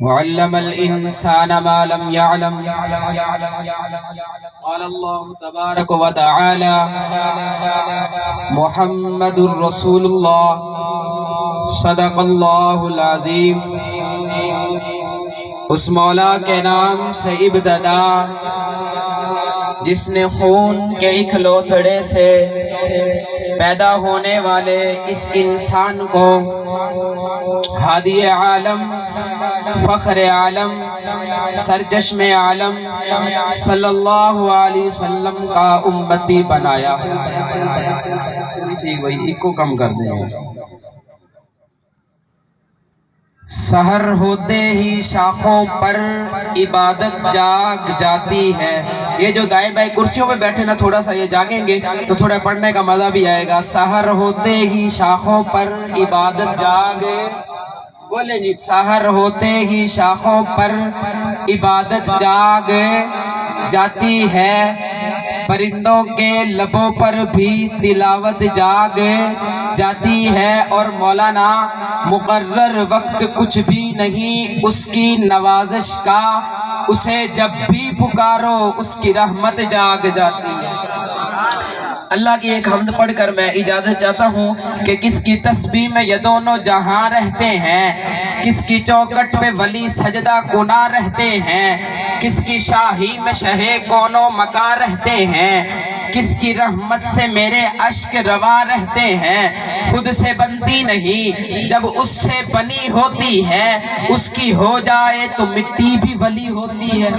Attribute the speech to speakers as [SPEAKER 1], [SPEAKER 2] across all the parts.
[SPEAKER 1] وعلم الإنسان ما لم يعلم قال الله تبارك وتعالى محمد رسول الله صدق الله العظيم۔ اس مولا کے نام سے ابتدا جس نے خون کے ایک لوتھڑے سے پیدا ہونے والے اس انسان کو ہادی عالم، فخر عالم، سرچشم عالم صلی اللہ علیہ وسلم کا امتی بنایا۔ ایک کو کم کر دیں۔ سحر ہوتے ہی شاخوں پر عبادت جاگ جاتی ہے۔ یہ جو دائیں بائیں کرسیوں پہ بیٹھے نا، تھوڑا سا یہ جاگیں گے تو تھوڑا پڑھنے کا مزہ بھی آئے گا۔ سحر ہوتے ہی شاخوں پر عبادت جاگ، بولیں جی، سحر ہوتے ہی شاخوں پر عبادت جاگ جاتی ہے، پرندوں کے لبوں پر بھی تلاوت جاگ جاتی ہے، اور مولانا مقرر وقت کچھ بھی نہیں اس کی نوازش کا، اسے جب بھی پکارو اس کی رحمت جاگ جاتی ہے۔ اللہ کی ایک حمد پڑھ کر میں اجازت چاہتا ہوں کہ کس کی تسبیح میں یہ دونوں جہاں رہتے ہیں، کس کی چوکٹ پہ ولی سجدہ گناہ رہتے ہیں، کس کی شاہی میں شہ کونوں مکاں رہتے ہیں، کس کی رحمت سے میرے اشک رواں رہتے ہیں، خود سے بنتی نہیں جب اس سے بنی ہوتی ہے، اس کی ہو جائے تو مٹی بھی ولی ہوتی ہے۔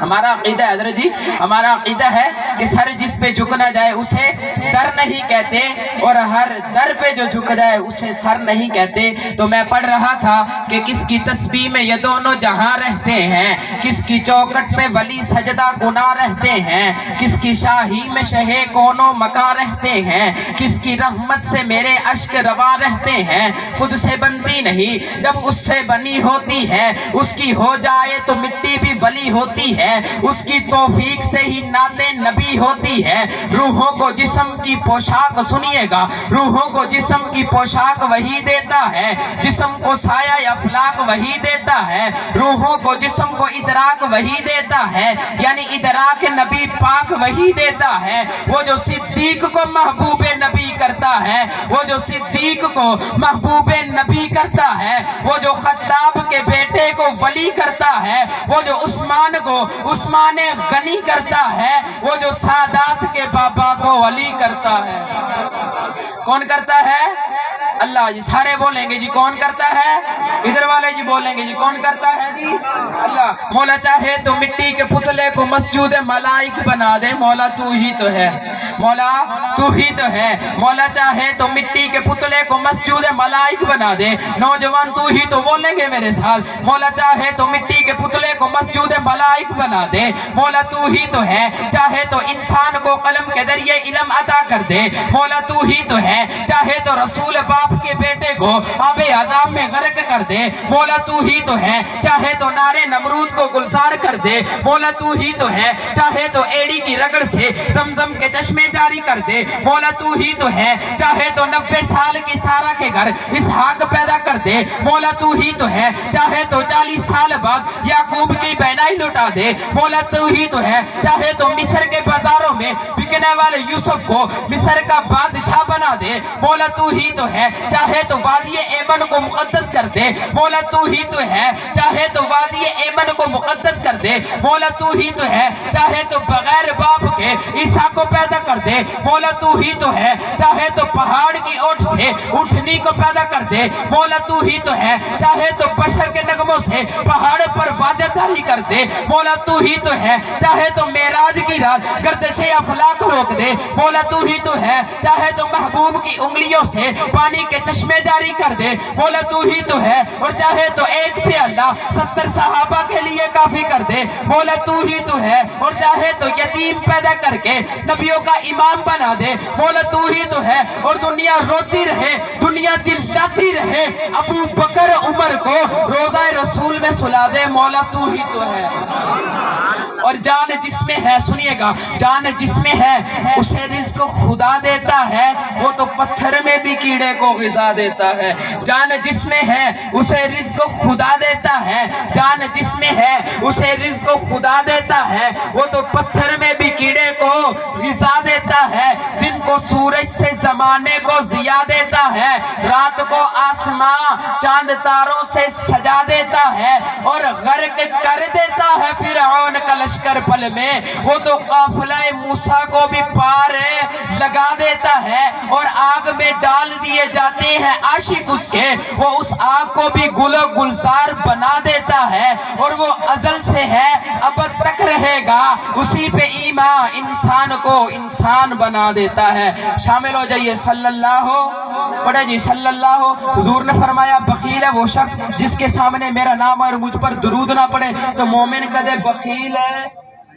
[SPEAKER 1] ہمارا عقیدہ ہے حضرت جی، ہمارا عقیدہ ہے کہ سر جس پہ جھکنا جائے اسے در نہیں کہتے، اور ہر در پہ جو جھک جائے اسے سر نہیں کہتے۔ تو میں پڑھ رہا تھا کہ کس کی تسبیح میں یہ دونوں جہاں رہتے ہیں، کس کی چوکٹ پہ ولی سجدہ گناہ رہتے ہیں، کس کی شاہی میں شہ کونوں مکاں رہتے ہیں، کس کی رحمت سے میرے اشک رواں رہتے ہیں، خود سے بنتی نہیں جب اس سے بنی ہوتی ہے، اس کی ہو جائے تو مٹی بھی ولی ہوتی ہے، اس کی توفیق سے ہی نعت نبی ہوتی ہے۔ روحوں کو جسم کی پوشاک، سنیے گا، روحوں کو جسم کی پوشاک وہی دیتا ہے، جسم کو سایہ افلاک وہی دیتا ہے، روحوں کو جسم کو ادراک وہی دیتا ہے، یعنی ادراک نبی پاک وہی دیتا ہے۔ وہ جو صدیق کو محبوب نبی کرتا ہے، وہ جو صدیق کو محبوب نبی کرتا ہے، وہ جو خطاب کے بیٹے کو ولی کرتا ہے، وہ جو عثمان کو عثمان غنی کرتا ہے، وہ جو سادات کے بابا کو ولی کرتا ہے۔ کون کرتا ہے؟ اللہ جی، سارے بولیں گے جی کون کرتا ہے؟ ادھر والے جی بولیں گے جی کون کرتا ہے جی؟ اللہ۔ مولا چاہے تو مٹی کے پتلے کو مسجود ملائک بنا دے، مولا تو ہی تو ہے، مولا تو ہی تو ہے۔ مولا چاہے تو مٹی کے پتلے کو مسجود ملائک بنا دے، نوجوان تو ہی تو بولیں گے میرے ساتھ، مولا چاہے تو مٹی کے پتلے کو مسجود ملائک بنا دے، مولا تو ہی تو ہے۔ چاہے تو انسان کو قلم کے ذریعے علم عطا کر دے، مولا تو ہی تو ہے۔ چاہے تو رسول باپ کے بیٹے کو آب عذاب میں غرق کر دے، مولا تو ہی تو ہے۔ چاہے تو نارے نمرود کو گلزار کر دے، مولا تو ہی تو ہے۔ چاہے تو ایڑی کی رگڑ سے زمزم کے چشمے جاری کر دے، مولا تو ہی تو ہے۔ چاہے تو 90 سال کی سارہ کے گھر اسحاق پیدا کر دے، مولا تو ہی تو ہے۔ چاہے تو 40 سال بعد یعقوب کی بہنائی لٹا دے، مولا تو ہی تو ہے۔ چاہے تو مصر کے بازاروں میں بکنے والے یوسف کو مصر کا بادشاہ بنا دے، مولا تو ہی تو ہے۔ چاہے تو وادی ایمن کو مقدس کر دے، مولا تو ہی تو ہے۔ چاہے تو وادی ایمن کو مقدس کر دے، مولا تو ہی تو ہے۔ چاہے تو بغیر باپ کے عیسیٰ کو پیدا کر دے، مولا تو ہی تو ہے۔ چاہے تو پہاڑ کی اوٹ سے اٹھنی کو پیدا کر دے، مولا تو ہی تو ہے۔ چاہے تو بشر کے نغموں سے پہاڑ پر واجہ داری کر دے، مولا تو ہی تو ہے۔ چاہے تو معراج کی رات گردش افلاک روک دے، مولا تو ہی تو ہے۔ چاہے تو محبوب کی انگلیوں سے پانی کے چشمے جاری کر دے، مولا تو ہی تو ہے۔ اور چاہے تو ایک پیالہ 70 صحابہ کے لیے کافی کر دے، مولا تو ہی تو ہے۔ اور چاہے تو یتیم پیدا کر کے نبیوں کا امام بنا دے، مولا تو ہی تو ہے۔ اور دنیا روتی رہے، دنیا چلاتی رہے، ابو بکر عمر کو روضہ رسول میں سلا دے، مولا تو ہی تو ہے۔ اور جان جس میں ہے، سنیے گا، جان جس میں ہے اسے رزق خدا دیتا ہے، وہ تو پتھر میں بھی کیڑے کو غذا دیتا ہے۔ جان جس میں ہے اسے رزق خدا دیتا ہے، جان جس میں ہے اسے رزق خدا دیتا ہے، وہ تو پتھر میں بھی کیڑے کو غذا دیتا ہے۔ دن کو سورج سے زمانے کو ضیاء دیتا ہے، رات کو آسمان چاند تاروں سے سجا دیتا ہے، اور غرق کر دیتا ہے فرعون کا لشکر پل میں، وہ تو قافلہ موسیٰ کو بھی پار لگا دیتا ہے، اور آگ میں ڈال دیے جاتے ہیں عاشق اس کے، وہ اس آگ کو بھی گل و گلزار بنا دیتا ہے، اور وہ ازل سے ہے ابد تک رہے گا، اسی پہ ایمان انسان کو انسان بنا دیتا ہے۔ شامل ہو جائیے صلی اللہ پڑھے جی صلی اللہ۔ حضور نے فرمایا بخیل ہے وہ شخص جس کے سامنے میرا نام اور مجھ پر درود نہ پڑے، تو مومن کدے بخیل ہے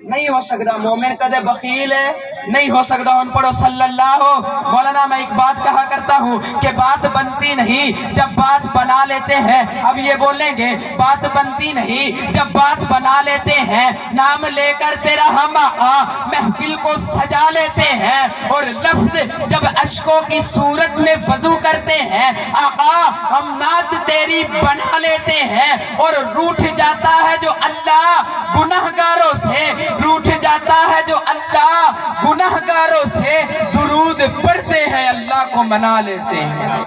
[SPEAKER 1] نہیں ہو سکتا، مومن کدے بخیل ہے نہیں ہو سکتا۔ ان پڑھو صلی اللہ۔ مولانا میں ایک بات کہا کرتا ہوں کہ بات بنتی نہیں جب بات بنا لیتے ہیں، اب یہ بولیں گے بات بنتی نہیں جب بات بنا لیتے ہیں، نام لے کر تیرا ہم آقا محفل کو سجا لیتے ہیں، اور لفظ جب اشکوں کی صورت میں وضو کرتے ہیں، آقا ہم نعت تیری بنا لیتے ہیں، اور روٹھ جاتا ہے جو اللہ گناہگاروں سے، روٹھ جاتا ہے جو اللہ گناہگاروں سے، درود پڑھتے ہیں اللہ کو منا لیتے ہیں۔